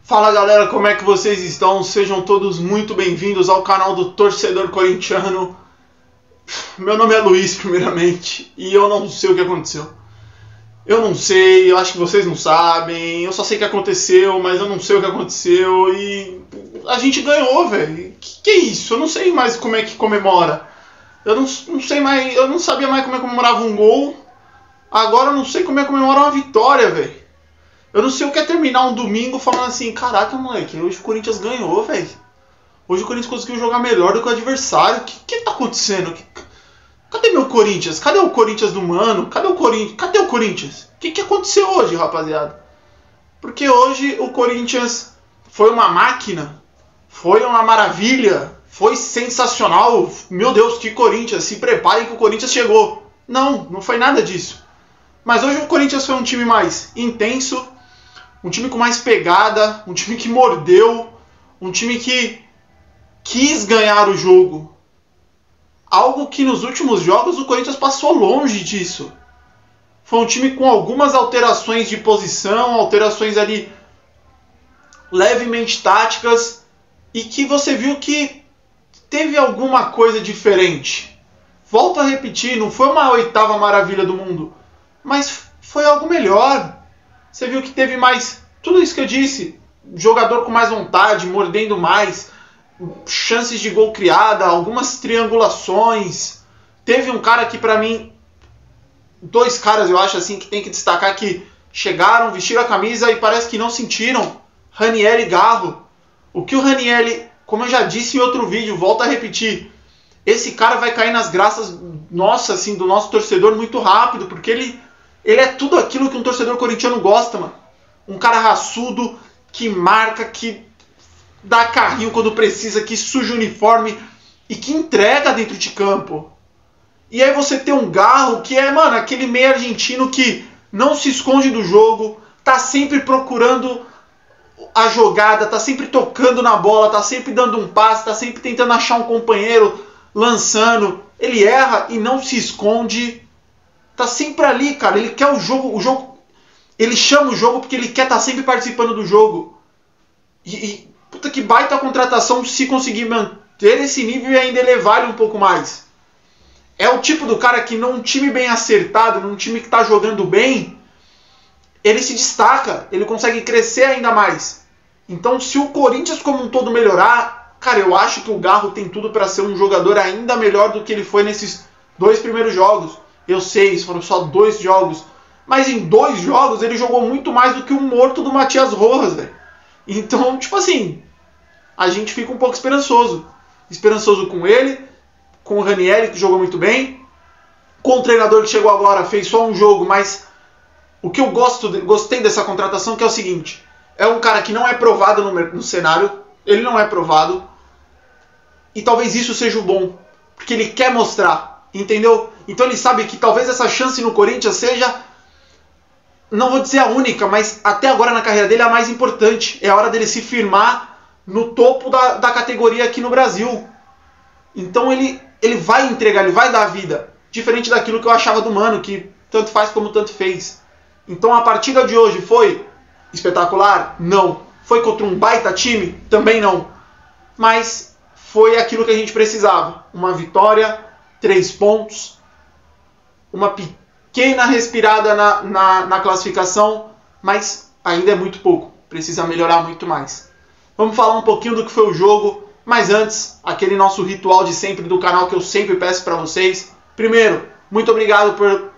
Fala galera, como é que vocês estão? Sejam todos muito bem-vindos ao canal do Torcedor Corintiano. Meu nome é Luiz, primeiramente, e eu não sei o que aconteceu. Eu não sei, eu acho que vocês não sabem, eu só sei que aconteceu, mas eu não sei o que aconteceu e a gente ganhou, velho. Que é isso? Eu não sei mais como é que comemora. Eu não sei mais, eu não sabia mais como é que comemorava um gol. Agora eu não sei como é que comemora uma vitória, velho. Eu não sei o que é terminar um domingo falando assim, caraca, moleque, hoje o Corinthians ganhou, velho. Hoje o Corinthians conseguiu jogar melhor do que o adversário. O que tá acontecendo? Cadê meu Corinthians? Cadê o Corinthians do Mano? Cadê o Corinthians? O que aconteceu hoje, rapaziada? Porque hoje o Corinthians foi uma máquina, foi uma maravilha, foi sensacional. Meu Deus, que Corinthians, se preparem que o Corinthians chegou. Não foi nada disso. Mas hoje o Corinthians foi um time mais intenso, um time com mais pegada, um time que mordeu, um time que quis ganhar o jogo. Algo que nos últimos jogos o Corinthians passou longe disso. Foi um time com algumas alterações de posição, alterações ali levemente táticas, e que você viu que teve alguma coisa diferente. Volto a repetir, não foi uma oitava maravilha do mundo, mas foi algo melhor. Você viu que teve mais, tudo isso que eu disse, jogador com mais vontade, mordendo mais, chances de gol criada, algumas triangulações. Teve um cara que pra mim, dois caras eu acho assim que tem que destacar, que chegaram, vestiram a camisa e parece que não sentiram. Ranieri e Garro. O que o Ranieri, como eu já disse em outro vídeo, volto a repetir, esse cara vai cair nas graças nossa, assim, do nosso torcedor muito rápido, porque ele é tudo aquilo que um torcedor corintiano gosta, mano. Um cara raçudo, que marca, que dá carrinho quando precisa, que suja o uniforme e que entrega dentro de campo. E aí você tem um Garro que é, mano, aquele meio argentino que não se esconde do jogo, tá sempre procurando a jogada, tá sempre tocando na bola, tá sempre dando um passe, tá sempre tentando achar um companheiro, lançando. Ele erra e não se esconde. Tá sempre ali, cara. Ele quer o jogo. Ele chama o jogo porque ele quer estar sempre participando do jogo. E puta que baita a contratação se conseguir manter esse nível e ainda elevar ele um pouco mais. É o tipo do cara que num time bem acertado, num time que tá jogando bem, ele se destaca, ele consegue crescer ainda mais. Então, se o Corinthians como um todo melhorar, cara, eu acho que o Garro tem tudo para ser um jogador ainda melhor do que ele foi nesses 2 primeiros jogos. Eu sei, foram só 2 jogos, mas em 2 jogos ele jogou muito mais do que o morto do Matias Rojas, velho. Então, tipo assim, a gente fica um pouco esperançoso. Esperançoso com ele, com o Ranieri, que jogou muito bem, com o treinador que chegou agora, fez só um jogo, mas o que eu gostei dessa contratação que é o seguinte, é um cara que não é provado no cenário, ele não é provado, e talvez isso seja o bom, porque ele quer mostrar, entendeu? Então ele sabe que talvez essa chance no Corinthians seja, não vou dizer a única, mas até agora na carreira dele é a mais importante. É a hora dele se firmar no topo da categoria aqui no Brasil. Então ele vai entregar, ele vai dar a vida. Diferente daquilo que eu achava do Mano, que tanto faz como tanto fez. Então a partida de hoje foi espetacular? Não. Foi contra um baita time? Também não. Mas foi aquilo que a gente precisava. Uma vitória, 3 pontos, uma pequena respirada na classificação, mas ainda é muito pouco. Precisa melhorar muito mais. Vamos falar um pouquinho do que foi o jogo, mas antes, aquele nosso ritual de sempre do canal que eu sempre peço para vocês. Primeiro, muito obrigado por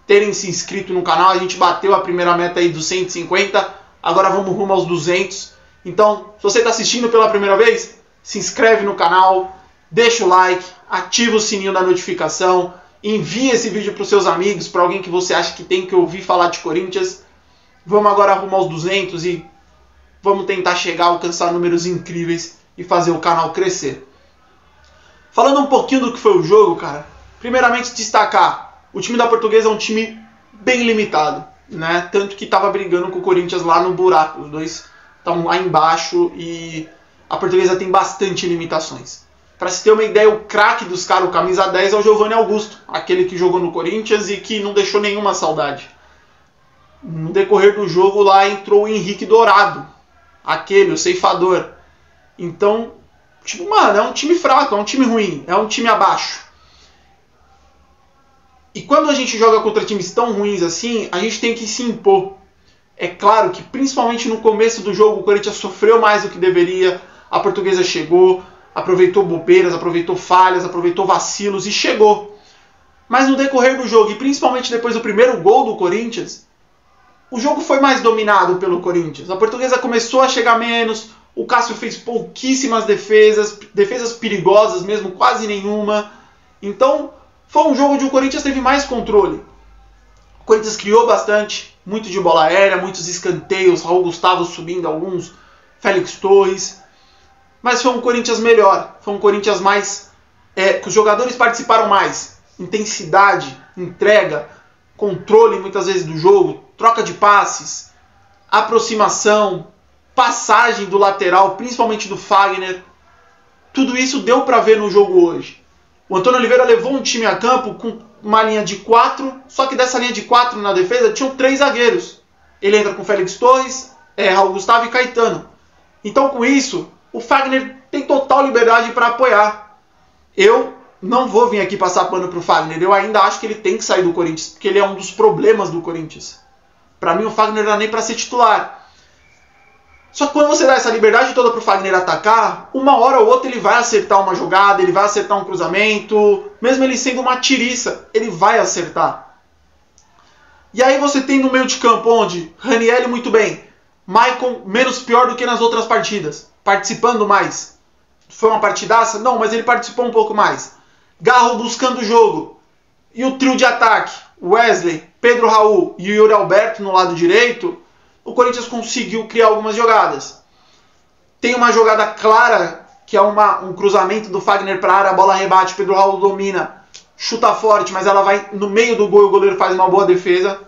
terem se inscrito no canal. A gente bateu a primeira meta aí dos 150, agora vamos rumo aos 200. Então, se você está assistindo pela primeira vez, se inscreve no canal, deixa o like, ativa o sininho da notificação, envie esse vídeo para os seus amigos, para alguém que você acha que tem que ouvir falar de Corinthians. Vamos agora rumo aos 200 e vamos tentar chegar a alcançar números incríveis e fazer o canal crescer. Falando um pouquinho do que foi o jogo, cara, primeiramente destacar, o time da Portuguesa é um time bem limitado, né? Tanto que estava brigando com o Corinthians lá no buraco, os dois estão lá embaixo e a Portuguesa tem bastante limitações. Para se ter uma ideia, o craque dos caras, o camisa 10, é o Giovanni Augusto, aquele que jogou no Corinthians e que não deixou nenhuma saudade. No decorrer do jogo lá entrou o Henrique Dourado, aquele, o ceifador. Então, tipo, mano, é um time fraco, é um time ruim, é um time abaixo. E quando a gente joga contra times tão ruins assim, a gente tem que se impor. É claro que, principalmente no começo do jogo, o Corinthians sofreu mais do que deveria, a Portuguesa chegou, aproveitou bobeiras, aproveitou falhas, aproveitou vacilos e chegou. Mas no decorrer do jogo, e principalmente depois do primeiro gol do Corinthians, o jogo foi mais dominado pelo Corinthians. A Portuguesa começou a chegar menos, o Cássio fez pouquíssimas defesas perigosas mesmo, quase nenhuma. Então, foi um jogo onde o Corinthians teve mais controle. O Corinthians criou bastante, muito de bola aérea, muitos escanteios, Raul Gustavo subindo alguns, Félix Torres. Mas foi um Corinthians melhor, foi um Corinthians mais... que os jogadores participaram mais. Intensidade, entrega, controle muitas vezes do jogo, troca de passes, aproximação, passagem do lateral, principalmente do Fagner. Tudo isso deu para ver no jogo hoje. O Antônio Oliveira levou um time a campo com uma linha de 4, só que dessa linha de 4 na defesa tinham 3 zagueiros. Ele entra com Félix Torres, Raul Gustavo e Caetano. Então com isso, o Fagner tem total liberdade para apoiar. Eu não vou vir aqui passar pano pro Fagner, eu ainda acho que ele tem que sair do Corinthians, porque ele é um dos problemas do Corinthians. Para mim o Fagner não era nem para ser titular. Só que quando você dá essa liberdade toda pro Fagner atacar, uma hora ou outra ele vai acertar uma jogada, ele vai acertar um cruzamento, mesmo ele sendo uma tiriça, ele vai acertar. E aí você tem no meio de campo onde Ranieri muito bem, Maicon menos pior do que nas outras partidas, participando mais. Foi uma partidaça? Não, mas ele participou um pouco mais. Garro buscando o jogo. E o trio de ataque, Wesley, Pedro Raul e o Yuri Alberto no lado direito, o Corinthians conseguiu criar algumas jogadas. Tem uma jogada clara, que é um cruzamento do Fagner para a área, a bola rebate, Pedro Raul domina, chuta forte, mas ela vai no meio do gol e o goleiro faz uma boa defesa.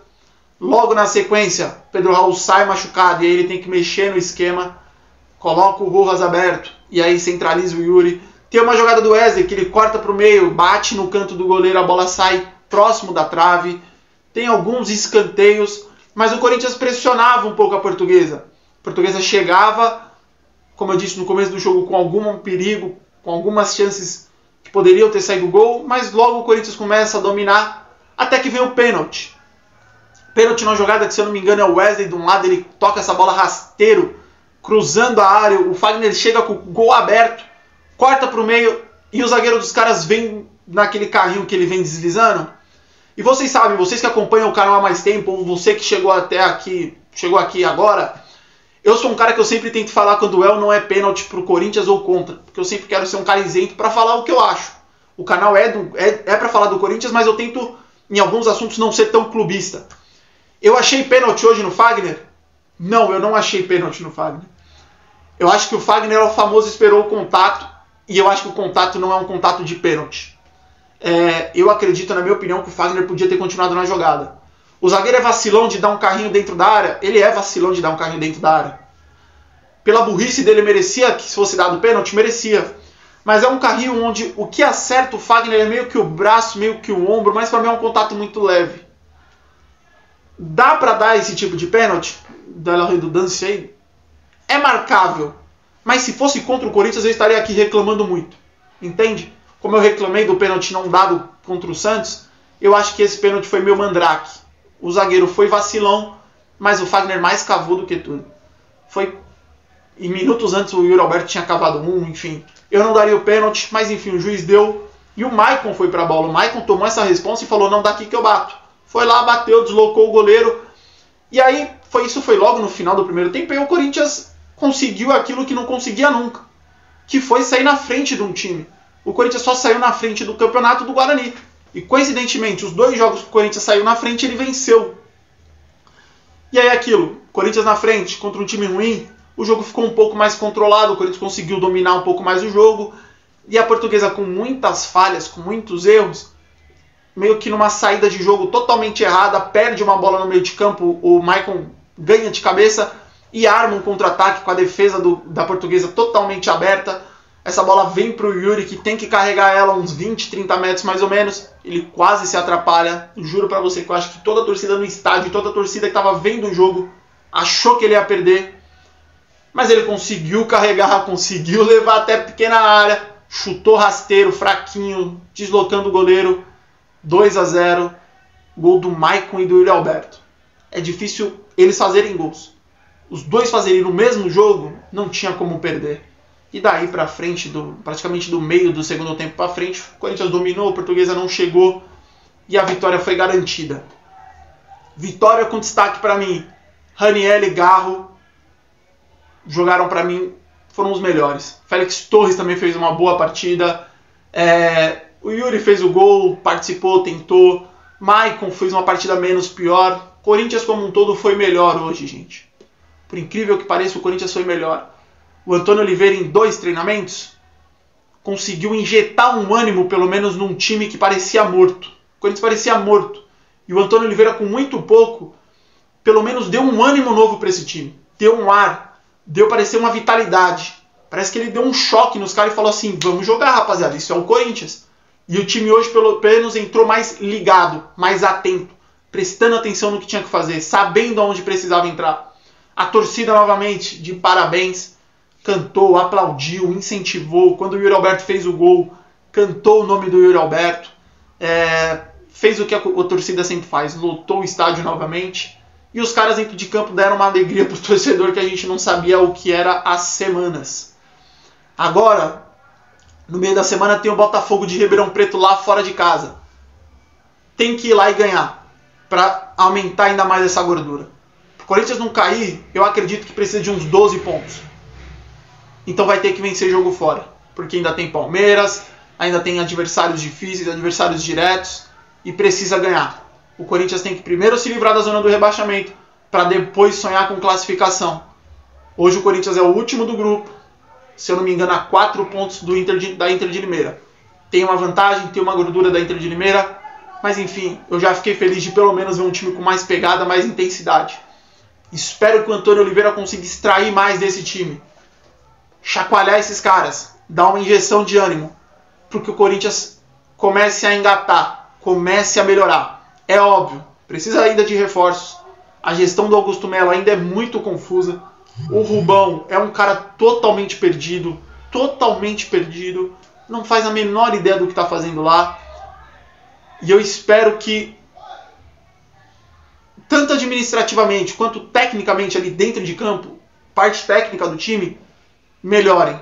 Logo na sequência, Pedro Raul sai machucado e aí ele tem que mexer no esquema, coloca o Rojas aberto e aí centraliza o Yuri. Tem uma jogada do Wesley que ele corta para o meio, bate no canto do goleiro, a bola sai próximo da trave. Tem alguns escanteios, mas o Corinthians pressionava um pouco a Portuguesa. A Portuguesa chegava, como eu disse no começo do jogo, com algum perigo, com algumas chances que poderiam ter saído gol, mas logo o Corinthians começa a dominar, até que vem o pênalti. Pênalti na jogada que, se eu não me engano, é o Wesley de um lado, ele toca essa bola rasteiro, cruzando a área, o Fagner chega com o gol aberto, corta para o meio, e o zagueiro dos caras vem naquele carrinho que ele vem deslizando. E vocês sabem, vocês que acompanham o canal há mais tempo, ou você que chegou aqui agora, eu sou um cara que eu sempre tento falar quando é ou não é pênalti pro Corinthians ou contra, porque eu sempre quero ser um cara isento para falar o que eu acho. O canal é para falar do Corinthians, mas eu tento, em alguns assuntos, não ser tão clubista. Eu achei pênalti hoje no Fagner? Não, eu não achei pênalti no Fagner. Eu acho que o Fagner é o famoso esperou o contato, e eu acho que o contato não é um contato de pênalti. Eu acredito, na minha opinião, que o Fagner podia ter continuado na jogada. O zagueiro é vacilão de dar um carrinho dentro da área? Ele é vacilão de dar um carrinho dentro da área. Pela burrice dele, merecia que se fosse dado pênalti? Merecia. Mas é um carrinho onde o que acerta o Fagner é meio que o braço, meio que o ombro, mas para mim é um contato muito leve. Dá para dar esse tipo de pênalti? Da redundância aí? É marcável. Mas se fosse contra o Corinthians, eu estaria aqui reclamando muito. Entende? Como eu reclamei do pênalti não dado contra o Santos, eu acho que esse pênalti foi meio mandrake. O zagueiro foi vacilão, mas o Fagner mais cavou do que tudo. E minutos antes o Yuri Alberto tinha cavado enfim. Eu não daria o pênalti, mas enfim, o juiz deu. E o Maicon foi pra bola. O Maicon tomou essa responsa e falou, não, daqui que eu bato. Foi lá, bateu, deslocou o goleiro. E aí, isso foi logo no final do primeiro tempo, e o Corinthians conseguiu aquilo que não conseguia nunca, que foi sair na frente de um time. O Corinthians só saiu na frente do campeonato do Guarani. E coincidentemente, os 2 jogos que o Corinthians saiu na frente, ele venceu. E aí aquilo, Corinthians na frente, contra um time ruim, o jogo ficou um pouco mais controlado, o Corinthians conseguiu dominar um pouco mais o jogo. E a Portuguesa, com muitas falhas, com muitos erros, meio que numa saída de jogo totalmente errada, perde uma bola no meio de campo, o Maicon ganha de cabeça e arma um contra-ataque com a defesa da Portuguesa totalmente aberta. Essa bola vem para o Yuri, que tem que carregar ela uns 20, 30 metros mais ou menos. Ele quase se atrapalha. Juro para você que eu acho que toda a torcida no estádio, toda a torcida que estava vendo o jogo, achou que ele ia perder. Mas ele conseguiu carregar, conseguiu levar até a pequena área, chutou rasteiro, fraquinho, deslocando o goleiro. 2-0, gol do Maicon e do Yuri Alberto. É difícil eles fazerem gols. Os dois fazerem no mesmo jogo, não tinha como perder. E daí pra frente, praticamente do meio do segundo tempo pra frente, o Corinthians dominou, a Portuguesa não chegou e a vitória foi garantida. Vitória com destaque pra mim. Raniel e Garro jogaram pra mim, foram os melhores. Félix Torres também fez uma boa partida. O Yuri fez o gol, participou, tentou. Maicon fez uma partida menos pior. Corinthians como um todo foi melhor hoje, gente. Por incrível que pareça, o Corinthians foi melhor. O Antônio Oliveira, em 2 treinamentos, conseguiu injetar um ânimo, pelo menos, num time que parecia morto. O Corinthians parecia morto. E o Antônio Oliveira, com muito pouco, pelo menos deu um ânimo novo para esse time. Deu um ar. Deu parecer uma vitalidade. Parece que ele deu um choque nos caras e falou assim, vamos jogar, rapaziada, isso é o Corinthians. E o time hoje, pelo menos, entrou mais ligado, mais atento, prestando atenção no que tinha que fazer, sabendo aonde precisava entrar. A torcida, novamente, de parabéns, cantou, aplaudiu, incentivou. Quando o Yuri Alberto fez o gol, cantou o nome do Yuri Alberto. Fez o que a torcida sempre faz, lotou o estádio novamente. E os caras dentro de campo deram uma alegria pro torcedor que a gente não sabia o que era há semanas. Agora, no meio da semana, tem o Botafogo de Ribeirão Preto lá fora de casa. Tem que ir lá e ganhar, para aumentar ainda mais essa gordura. Para o Corinthians não cair, eu acredito que precisa de uns 12 pontos. Então vai ter que vencer jogo fora, porque ainda tem Palmeiras, ainda tem adversários difíceis, adversários diretos, e precisa ganhar. O Corinthians tem que primeiro se livrar da zona do rebaixamento, para depois sonhar com classificação. Hoje o Corinthians é o último do grupo, se eu não me engano, a 4 pontos da Inter de Limeira. Tem uma vantagem, tem uma gordura da Inter de Limeira, mas enfim, eu já fiquei feliz de pelo menos ver um time com mais pegada, mais intensidade. Espero que o Antônio Oliveira consiga extrair mais desse time. Chacoalhar esses caras, dar uma injeção de ânimo, porque o Corinthians comece a engatar, comece a melhorar. É óbvio, precisa ainda de reforços. A gestão do Augusto Melo ainda é muito confusa. O Rubão é um cara totalmente perdido, não faz a menor ideia do que está fazendo lá. E eu espero que, tanto administrativamente quanto tecnicamente ali dentro de campo, parte técnica do time, melhorem,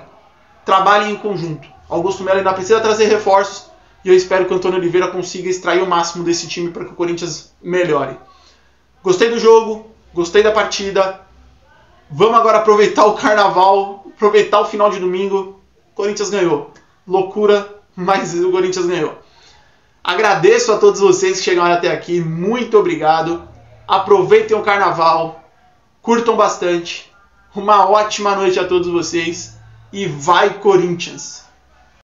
trabalhem em conjunto. Augusto Melo ainda precisa trazer reforços e eu espero que o Antônio Oliveira consiga extrair o máximo desse time para que o Corinthians melhore. Gostei do jogo, gostei da partida. Vamos agora aproveitar o carnaval, aproveitar o final de domingo. O Corinthians ganhou. Loucura, mas o Corinthians ganhou. Agradeço a todos vocês que chegaram até aqui. Muito obrigado. Aproveitem o carnaval. Curtam bastante. Uma ótima noite a todos vocês. E vai Corinthians!